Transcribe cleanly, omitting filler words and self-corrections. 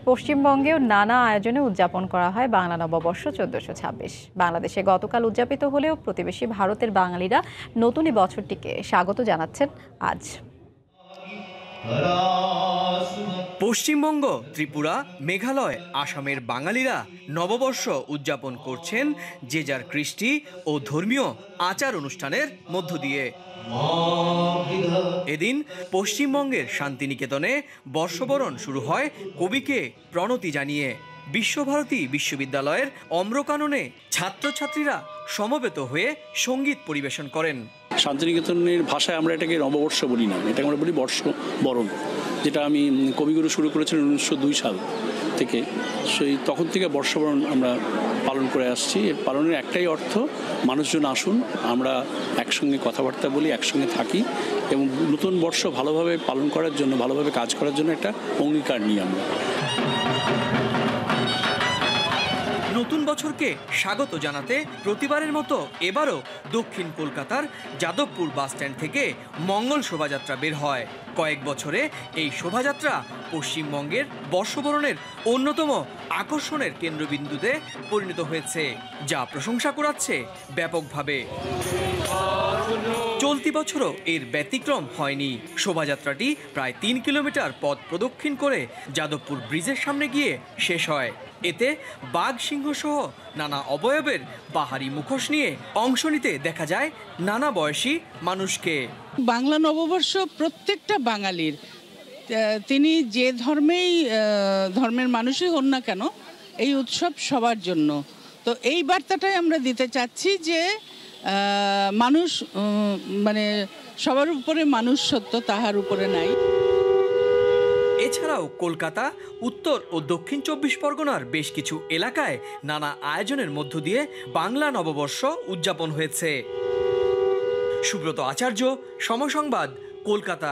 পশ্চিমবঙ্গেও নানা আয়োজনে উদযাপন করা হয় বাংলা নববর্ষ 1426। বাংলাদেশে গতকাল উদযাপিত হলেও প্রতিবেশী ভারতের বাঙালিরা নতুন এই বছরটিকে স্বাগত জানাচ্ছেন আজ। পশ্চিমবঙ্গ, ত্রিপুরা, মেঘালয়, আসামের বাঙালিরা নববর্ষ উদযাপন করছেন যে যার কৃষ্টি ও ধর্মীয় আচার অনুষ্ঠানের মধ্য দিয়ে। এদিন পশ্চিমবঙ্গের শান্তিনিকেতনে বর্ষবরণ শুরু হয় কবিকে প্রণতি জানিয়ে। বিশ্বভারতী বিশ্ববিদ্যালয়ের অম্রকাননে ছাত্রছাত্রীরা সমবেত হয়ে সঙ্গীত পরিবেশন করেন। শান্তিনিকেতনের ভাষায় আমরা এটাকে নববর্ষ বলি না, এটাকে আমরা বলি বর্ষবরণ, যেটা আমি কবিগুরু শুরু করেছিলেন 1902 সাল থেকে। সেই তখন থেকে বর্ষবরণ আমরা পালন করে আসছি। এর পালনের একটাই অর্থ, মানুষজন আসুন, আমরা একসঙ্গে কথাবার্তা বলি, একসঙ্গে থাকি এবং নতুন বর্ষ ভালোভাবে পালন করার জন্য, ভালোভাবে কাজ করার জন্য একটা অঙ্গীকার নিই আমরা। নতুন বছরকে স্বাগত জানাতে প্রতিবারের মতো এবারও দক্ষিণ কলকাতার যাদবপুর বাসস্ট্যান্ড থেকে মঙ্গল শোভাযাত্রা বের হয়। কয়েক বছরে এই শোভাযাত্রা পশ্চিমবঙ্গের বর্ষবরণের অন্যতম আকর্ষণের কেন্দ্রবিন্দুতে পরিণত হয়েছে, যা প্রশংসা কুড়াচ্ছে ব্যাপকভাবে। চলতি বছরও এর ব্যতিক্রম হয়নি। শোভাযাত্রাটি প্রায় 3 কিলোমিটার পথ প্রদক্ষিণ করে যাদবপুর ব্রিজের সামনে গিয়ে শেষ হয়। এতে বাঘ, সিংহ সহ নানা অবয়বের বাহারি মুখোশ নিয়ে অংশ নিতে দেখা যায় নানা বয়সী মানুষকে। বাংলা নববর্ষ প্রত্যেকটা বাঙালির, তিনি যে ধর্মের মানুষই হন না কেন, এই উৎসব সবার জন্য। তো এই বার্তাটাই আমরা দিতে চাচ্ছি যে মানুষ মানে সবার উপরে মানুষ সত্য, তাহার উপরে নাই। এছাড়াও কলকাতা, উত্তর ও দক্ষিণ 24 পরগনার বেশ কিছু এলাকায় নানা আয়োজনের মধ্য দিয়ে বাংলা নববর্ষ উদযাপন হয়েছে। সুব্রত আচার্য, সময় সংবাদ, কলকাতা।